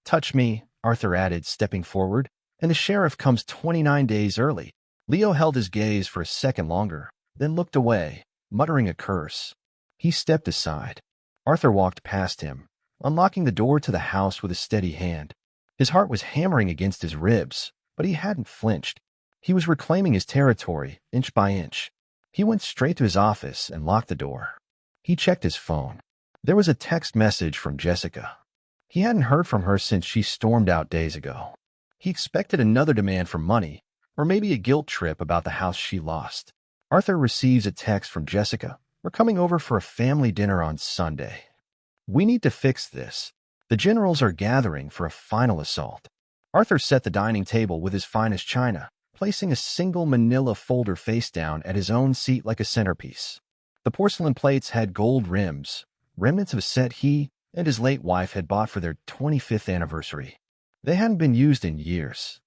Touch me, Arthur added, stepping forward, and the sheriff comes 29 days early. Leo held his gaze for a second longer, then looked away, muttering a curse. He stepped aside. Arthur walked past him, unlocking the door to the house with a steady hand. His heart was hammering against his ribs, but he hadn't flinched. He was reclaiming his territory, inch by inch. He went straight to his office and locked the door. He checked his phone. There was a text message from Jessica. He hadn't heard from her since she stormed out days ago. He expected another demand for money, or maybe a guilt trip about the house she lost. Arthur receives a text from Jessica. We're coming over for a family dinner on Sunday. We need to fix this. The generals are gathering for a final assault. Arthur set the dining table with his finest china, placing a single manila folder face down at his own seat like a centerpiece. The porcelain plates had gold rims, remnants of a set he and his late wife had bought for their 25th anniversary. They hadn't been used in years.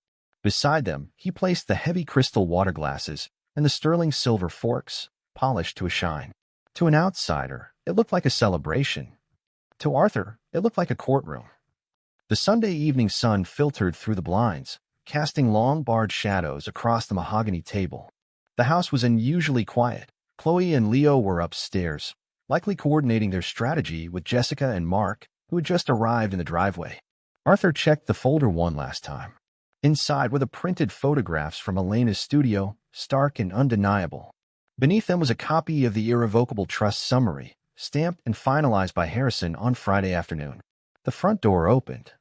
Beside them, he placed the heavy crystal water glasses and the sterling silver forks, polished to a shine. To an outsider, it looked like a celebration. To Arthur, it looked like a courtroom. The Sunday evening sun filtered through the blinds, casting long barred shadows across the mahogany table. The house was unusually quiet. Chloe and Leo were upstairs, likely coordinating their strategy with Jessica and Mark, who had just arrived in the driveway. Arthur checked the folder one last time. Inside were the printed photographs from Elena's studio, stark and undeniable. Beneath them was a copy of the Irrevocable Trust summary, stamped and finalized by Harrison on Friday afternoon. The front door opened.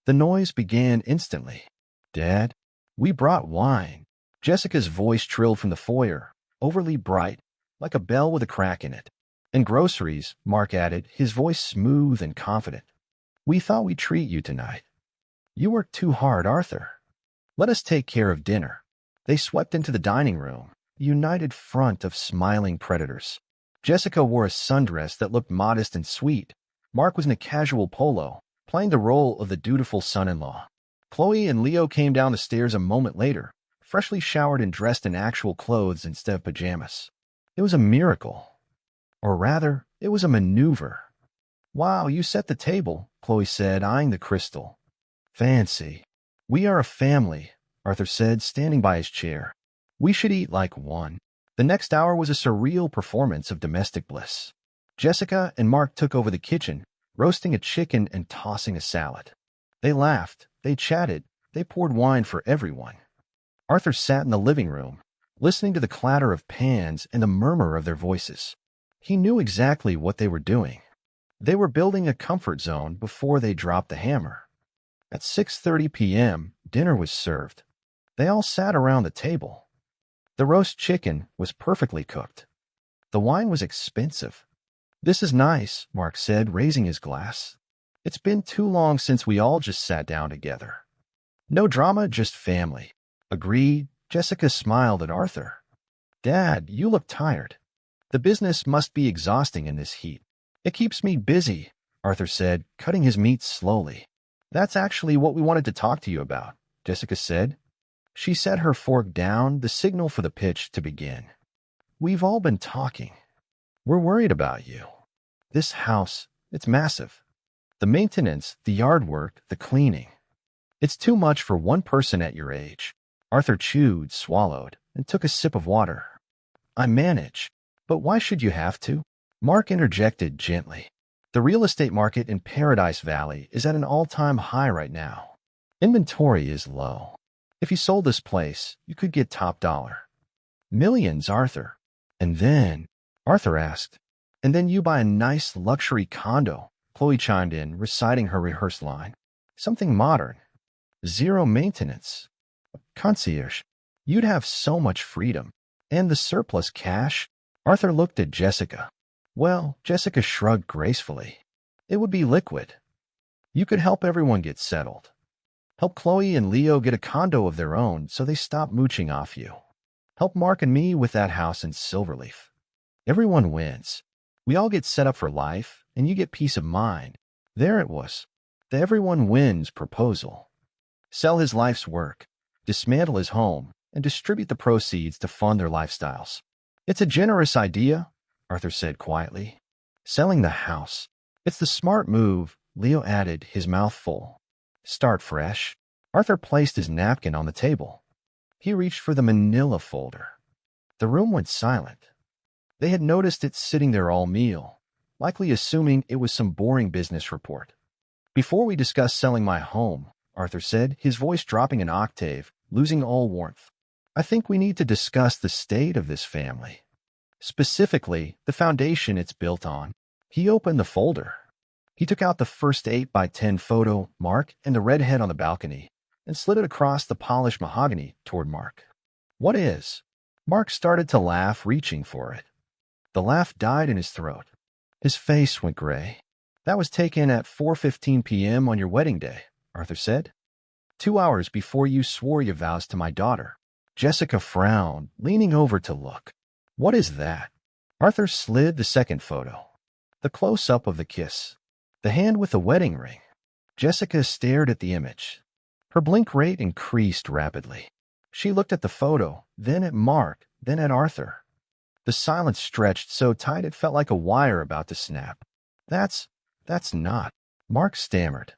The noise began instantly. Dad, we brought wine. Jessica's voice trilled from the foyer, overly bright, like a bell with a crack in it. And groceries, Mark added, his voice smooth and confident. We thought we'd treat you tonight. You worked too hard, Arthur. Let us take care of dinner. They swept into the dining room, the united front of smiling predators. Jessica wore a sundress that looked modest and sweet. Mark was in a casual polo, playing the role of the dutiful son-in-law. Chloe and Leo came down the stairs a moment later, freshly showered and dressed in actual clothes instead of pajamas. It was a miracle. Or rather, it was a maneuver. Wow, you set the table, Chloe said, eyeing the crystal. Fancy. We are a family, Arthur said, standing by his chair. We should eat like one. The next hour was a surreal performance of domestic bliss. Jessica and Mark took over the kitchen, roasting a chicken and tossing a salad. They laughed, they chatted, they poured wine for everyone. Arthur sat in the living room, listening to the clatter of pans and the murmur of their voices. He knew exactly what they were doing. They were building a comfort zone before they dropped the hammer. At 6:30 p.m., dinner was served. They all sat around the table. The roast chicken was perfectly cooked. The wine was expensive. "This is nice," Mark said, raising his glass. "It's been too long since we all just sat down together." "No drama, just family." "Agreed." Jessica smiled at Arthur. "Dad, you look tired. The business must be exhausting in this heat." "It keeps me busy," Arthur said, cutting his meat slowly. "That's actually what we wanted to talk to you about," Jessica said. She set her fork down, the signal for the pitch to begin. "We've all been talking. We're worried about you. This house, it's massive. The maintenance, the yard work, the cleaning. It's too much for one person at your age." Arthur chewed, swallowed, and took a sip of water. "I manage. But why should you have to?" Mark interjected gently. "The real estate market in Paradise Valley is at an all-time high right now. Inventory is low. If you sold this place, you could get top dollar." "Millions, Arthur." "And then," Arthur asked, "and then you buy a nice luxury condo," Chloe chimed in, reciting her rehearsed line. "Something modern. Zero maintenance. Concierge. You'd have so much freedom. And the surplus cash?" Arthur looked at Jessica. "Well," Jessica shrugged gracefully, "it would be liquid. You could help everyone get settled. Help Chloe and Leo get a condo of their own so they stop mooching off you. Help Mark and me with that house in Silverleaf. Everyone wins. We all get set up for life, and you get peace of mind." There it was. The everyone wins proposal. Sell his life's work, dismantle his home, and distribute the proceeds to fund their lifestyles. "It's a generous idea," Arthur said quietly. "Selling the house. It's the smart move," Leo added, his mouth full. "Start fresh." Arthur placed his napkin on the table. He reached for the manila folder. The room went silent. They had noticed it sitting there all meal, likely assuming it was some boring business report. "Before we discuss selling my home," Arthur said, his voice dropping an octave, losing all warmth, "I think we need to discuss the state of this family. Specifically, the foundation it's built on." He opened the folder. He took out the first 8x10 photo, Mark, and the redhead on the balcony, and slid it across the polished mahogany toward Mark. "What is?" Mark started to laugh, reaching for it. The laugh died in his throat. His face went gray. "That was taken at 4:15 p.m. on your wedding day," Arthur said. 2 hours before you swore your vows to my daughter." Jessica frowned, leaning over to look. "What is that?" Arthur slid the second photo. The close-up of the kiss. The hand with the wedding ring. Jessica stared at the image. Her blink rate increased rapidly. She looked at the photo, then at Mark, then at Arthur. The silence stretched so tight it felt like a wire about to snap. That's not," Mark stammered.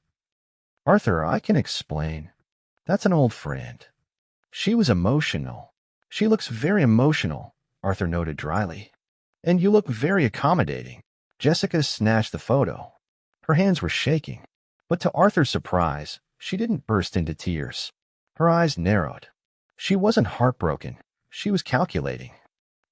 "Arthur, I can explain. That's an old friend. She was emotional. She looks very emotional," Arthur noted dryly. "And you look very accommodating." Jessica snatched the photo. Her hands were shaking, but to Arthur's surprise, she didn't burst into tears. Her eyes narrowed. She wasn't heartbroken. She was calculating.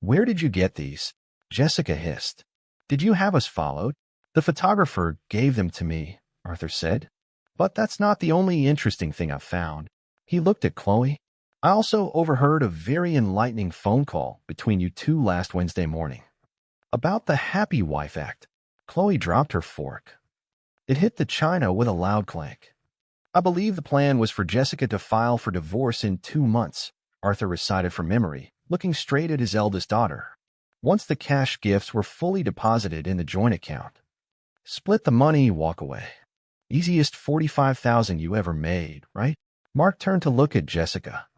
"Where did you get these?" Jessica hissed. "Did you have us followed?" "The photographer gave them to me," Arthur said. "But that's not the only interesting thing I've found." He looked at Chloe. "I also overheard a very enlightening phone call between you two last Wednesday morning. About the Happy Wife Act." Chloe dropped her fork. It hit the china with a loud clank. "I believe the plan was for Jessica to file for divorce in 2 months," Arthur recited from memory, looking straight at his eldest daughter. "Once the cash gifts were fully deposited in the joint account. Split the money, walk away. Easiest $45,000 you ever made, right?" Mark turned to look at Jessica.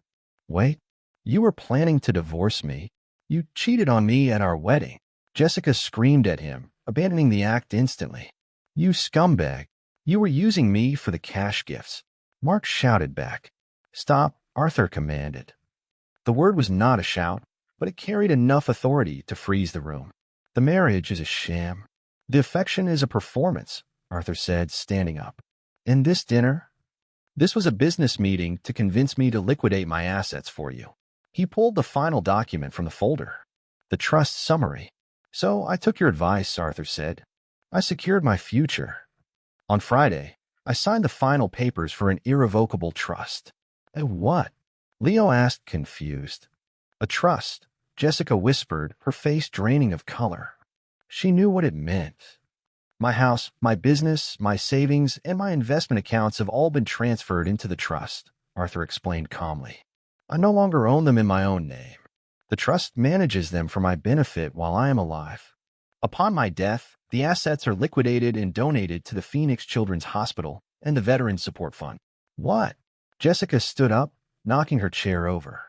"Wait, you were planning to divorce me? You cheated on me at our wedding." Jessica screamed at him, abandoning the act instantly. "You scumbag. You were using me for the cash gifts." Mark shouted back. "Stop," Arthur commanded. The word was not a shout, but it carried enough authority to freeze the room. "The marriage is a sham. The affection is a performance," Arthur said, standing up. "And this dinner? This was a business meeting to convince me to liquidate my assets for you." He pulled the final document from the folder. The trust summary. So I took your advice, Arthur said. I secured my future. On Friday, I signed the final papers for an irrevocable trust. A what? Leo asked, confused. A trust, Jessica whispered, her face draining of color. She knew what it meant. My house, my business, my savings, and my investment accounts have all been transferred into the trust, Arthur explained calmly. I no longer own them in my own name. The trust manages them for my benefit while I am alive. Upon my death, the assets are liquidated and donated to the Phoenix Children's Hospital and the Veterans Support Fund. What? Jessica stood up, knocking her chair over.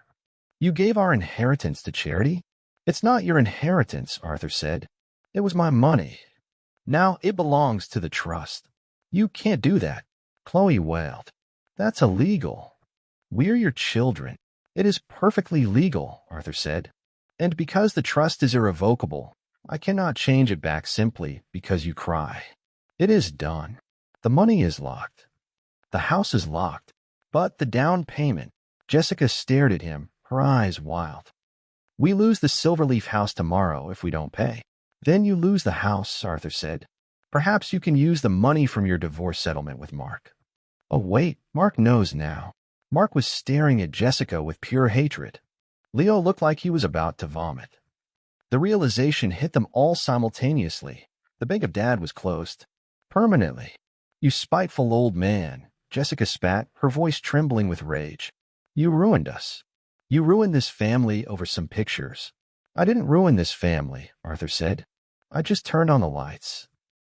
You gave our inheritance to charity? It's not your inheritance, Arthur said. It was my money. Now it belongs to the trust. You can't do that, Chloe wailed. That's illegal. We're your children. It is perfectly legal, Arthur said. And because the trust is irrevocable, I cannot change it back simply because you cry. It is done. The money is locked. The house is locked. But the down payment. Jessica stared at him, her eyes wild. We lose the Silverleaf house tomorrow if we don't pay. Then you lose the house, Arthur said. Perhaps you can use the money from your divorce settlement with Mark. Oh, wait, Mark knows now. Mark was staring at Jessica with pure hatred. Leo looked like he was about to vomit. The realization hit them all simultaneously. The bank of Dad was closed. Permanently. You spiteful old man, Jessica spat, her voice trembling with rage. You ruined us. You ruined this family over some pictures. I didn't ruin this family, Arthur said. I just turned on the lights.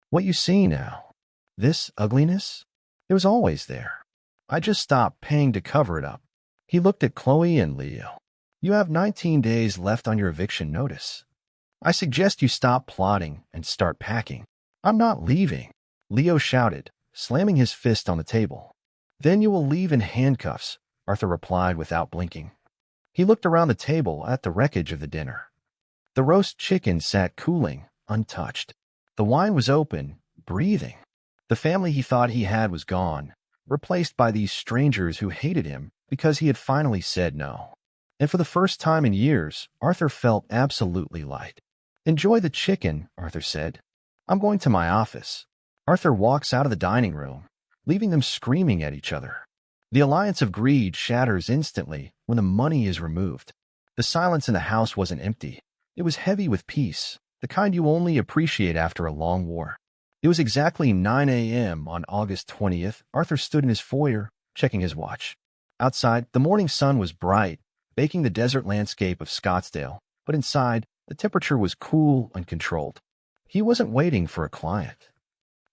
What you see now? This ugliness? It was always there. I just stopped paying to cover it up. He looked at Chloe and Leo. You have 19 days left on your eviction notice. I suggest you stop plotting and start packing. I'm not leaving, Leo shouted, slamming his fist on the table. Then you will leave in handcuffs, Arthur replied without blinking. He looked around the table at the wreckage of the dinner. The roast chicken sat cooling, untouched. The wine was open, breathing. The family he thought he had was gone, replaced by these strangers who hated him because he had finally said no. And for the first time in years, Arthur felt absolutely light. Enjoy the chicken, Arthur said. I'm going to my office. Arthur walks out of the dining room, leaving them screaming at each other. The alliance of greed shatters instantly when the money is removed. The silence in the house wasn't empty. It was heavy with peace, the kind you only appreciate after a long war. It was exactly 9 a.m. on August 20th. Arthur stood in his foyer, checking his watch. Outside, the morning sun was bright, baking the desert landscape of Scottsdale, but inside, the temperature was cool and controlled. He wasn't waiting for a client.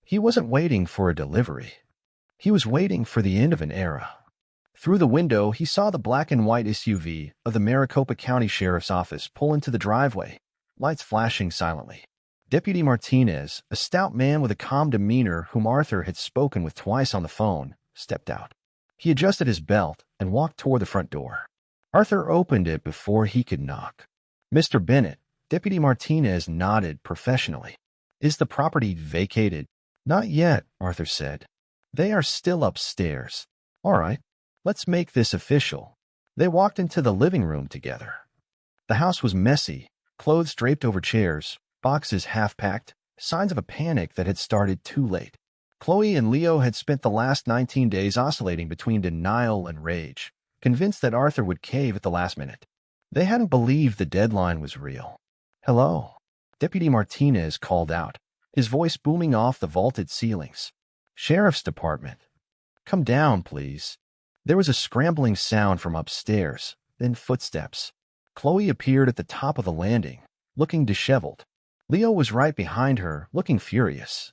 He wasn't waiting for a delivery. He was waiting for the end of an era. Through the window, he saw the black and white SUV of the Maricopa County Sheriff's Office pull into the driveway, lights flashing silently. Deputy Martinez, a stout man with a calm demeanor whom Arthur had spoken with twice on the phone, stepped out. He adjusted his belt and walked toward the front door. Arthur opened it before he could knock. Mr. Bennett, Deputy Martinez nodded professionally. Is the property vacated? Not yet, Arthur said. They are still upstairs. All right, let's make this official. They walked into the living room together. The house was messy, clothes draped over chairs, boxes half-packed, signs of a panic that had started too late. Chloe and Leo had spent the last 19 days oscillating between denial and rage, convinced that Arthur would cave at the last minute. They hadn't believed the deadline was real. Hello, Deputy Martinez called out, his voice booming off the vaulted ceilings. Sheriff's Department. Come down, please. There was a scrambling sound from upstairs, then footsteps. Chloe appeared at the top of the landing, looking disheveled. Leo was right behind her, looking furious.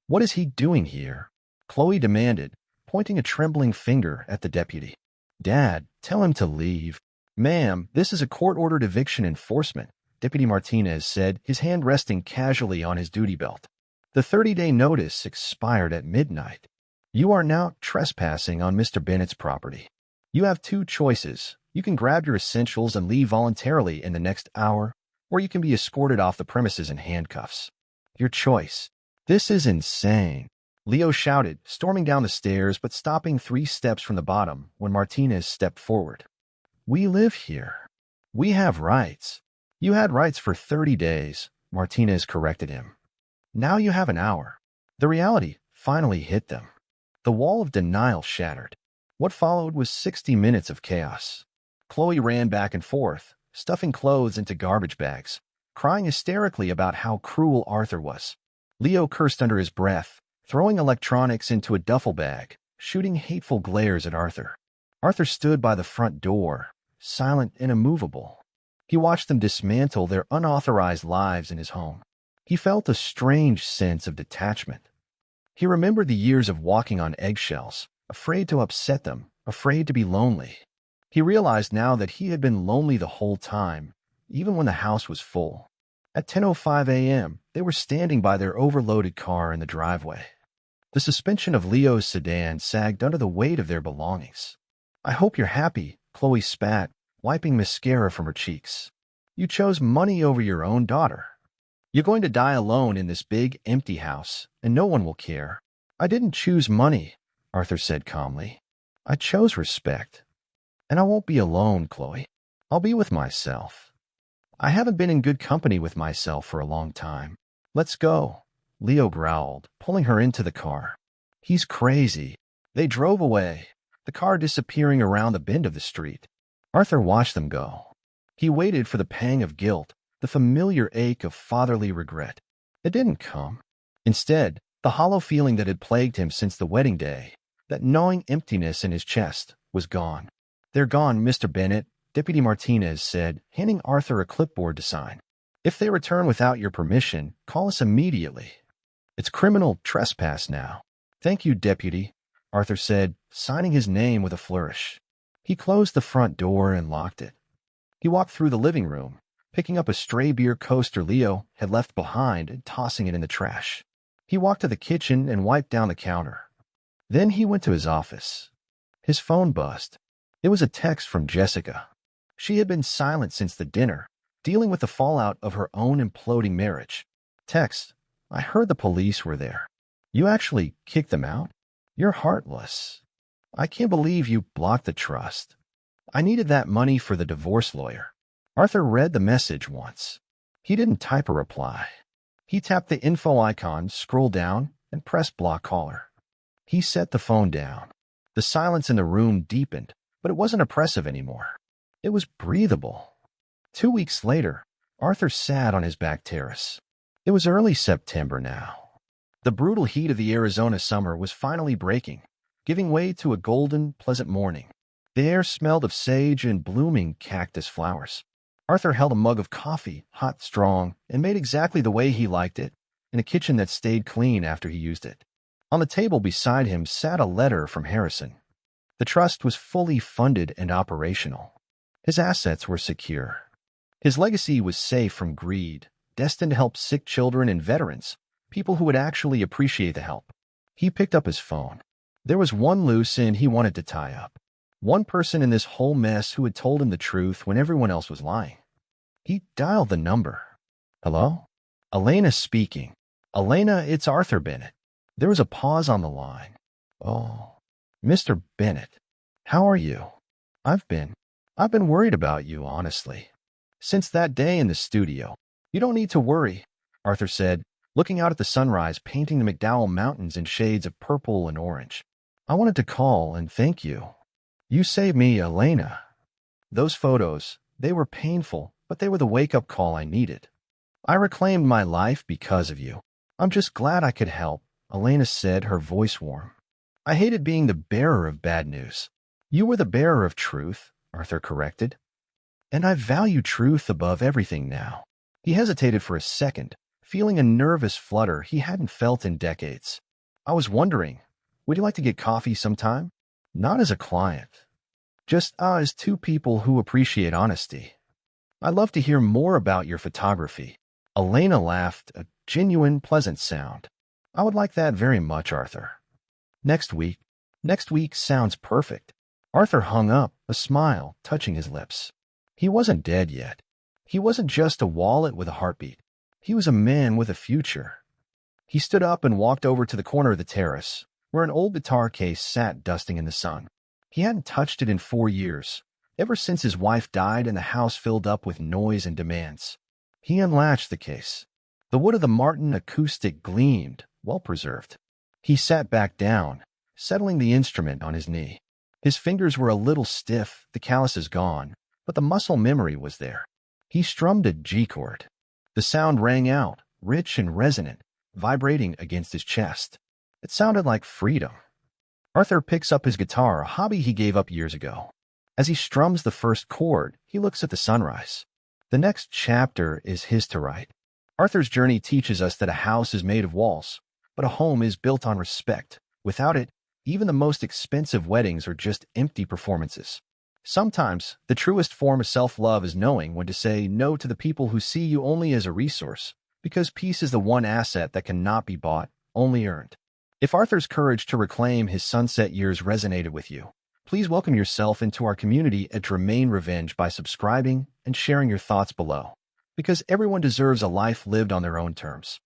What is he doing here? Chloe demanded, pointing a trembling finger at the deputy. Dad, tell him to leave. Ma'am, this is a court-ordered eviction enforcement, Deputy Martinez said, his hand resting casually on his duty belt. The 30-day notice expired at midnight. You are now trespassing on Mr. Bennett's property. You have two choices. You can grab your essentials and leave voluntarily in the next hour, or you can be escorted off the premises in handcuffs. Your choice. This is insane, Leo shouted, storming down the stairs but stopping 3 steps from the bottom when Martinez stepped forward. We live here. We have rights. You had rights for 30 days, Martinez corrected him. Now you have an hour. The reality finally hit them. The wall of denial shattered. What followed was 60 minutes of chaos. Chloe ran back and forth, stuffing clothes into garbage bags, crying hysterically about how cruel Arthur was. Leo cursed under his breath, throwing electronics into a duffel bag, shooting hateful glares at Arthur. Arthur stood by the front door, silent and immovable. He watched them dismantle their unauthorized lives in his home. He felt a strange sense of detachment. He remembered the years of walking on eggshells, afraid to upset them, afraid to be lonely. He realized now that he had been lonely the whole time, even when the house was full. At 10:05 a.m., they were standing by their overloaded car in the driveway. The suspension of Leo's sedan sagged under the weight of their belongings. "I hope you're happy," Chloe spat, wiping mascara from her cheeks. "You chose money over your own daughter. You're going to die alone in this big, empty house, and no one will care." "I didn't choose money," Arthur said calmly. "I chose respect. And I won't be alone, Chloe. I'll be with myself. I haven't been in good company with myself for a long time. Let's go," Leo growled, pulling her into the car. "He's crazy." They drove away, the car disappearing around the bend of the street. Arthur watched them go. He waited for the pang of guilt, the familiar ache of fatherly regret. It didn't come. Instead, the hollow feeling that had plagued him since the wedding day, that gnawing emptiness in his chest, was gone. "They're gone, Mr. Bennett," Deputy Martinez said, handing Arthur a clipboard to sign. "If they return without your permission, call us immediately. It's criminal trespass now." "Thank you, Deputy," Arthur said, signing his name with a flourish. He closed the front door and locked it. He walked through the living room, picking up a stray beer coaster Leo had left behind and tossing it in the trash. He walked to the kitchen and wiped down the counter. Then he went to his office. His phone buzzed. It was a text from Jessica. She had been silent since the dinner, dealing with the fallout of her own imploding marriage. Text: "I heard the police were there. You actually kicked them out? You're heartless. I can't believe you blocked the trust. I needed that money for the divorce lawyer." Arthur read the message once. He didn't type a reply. He tapped the info icon, scrolled down, and pressed block caller. He set the phone down. The silence in the room deepened, but it wasn't oppressive anymore. It was breathable. 2 weeks later, Arthur sat on his back terrace. It was early September now. The brutal heat of the Arizona summer was finally breaking, giving way to a golden, pleasant morning. The air smelled of sage and blooming cactus flowers. Arthur held a mug of coffee, hot, strong, and made exactly the way he liked it, in a kitchen that stayed clean after he used it. On the table beside him sat a letter from Harrison. The trust was fully funded and operational. His assets were secure. His legacy was safe from greed, destined to help sick children and veterans, people who would actually appreciate the help. He picked up his phone. There was one loose end he wanted to tie up. One person in this whole mess who had told him the truth when everyone else was lying. He dialed the number. "Hello? Elena speaking." "Elena, it's Arthur Bennett." There was a pause on the line. "Oh, Mr. Bennett, how are you? I've been worried about you, honestly. Since that day in the studio." "You don't need to worry," Arthur said, looking out at the sunrise painting the McDowell Mountains in shades of purple and orange. "I wanted to call and thank you. You saved me, Elena. Those photos, they were painful, but they were the wake-up call I needed. I reclaimed my life because of you. I'm just glad I could help," Elena said, her voice warm. "I hated being the bearer of bad news." "You were the bearer of truth," Arthur corrected. "And I value truth above everything now." He hesitated for a second, feeling a nervous flutter he hadn't felt in decades. "I was wondering, would you like to get coffee sometime? Not as a client. Just as two people who appreciate honesty. I'd love to hear more about your photography." Elena laughed, a genuine, pleasant sound. "I would like that very much, Arthur." Next week sounds perfect." Arthur hung up, a smile touching his lips. He wasn't dead yet. He wasn't just a wallet with a heartbeat. He was a man with a future. He stood up and walked over to the corner of the terrace, where an old guitar case sat dusting in the sun. He hadn't touched it in 4 years, ever since his wife died and the house filled up with noise and demands. He unlatched the case. The wood of the Martin acoustic gleamed, well-preserved. He sat back down, settling the instrument on his knee. His fingers were a little stiff, the calluses gone, but the muscle memory was there. He strummed a G chord. The sound rang out, rich and resonant, vibrating against his chest. It sounded like freedom. Arthur picks up his guitar, a hobby he gave up years ago. As he strums the first chord, he looks at the sunrise. The next chapter is his to write. Arthur's journey teaches us that a house is made of walls, but a home is built on respect. Without it, even the most expensive weddings are just empty performances. Sometimes, the truest form of self-love is knowing when to say no to the people who see you only as a resource, because peace is the one asset that cannot be bought, only earned. If Arthur's courage to reclaim his sunset years resonated with you, please welcome yourself into our community at Remain Revenge by subscribing and sharing your thoughts below, because everyone deserves a life lived on their own terms.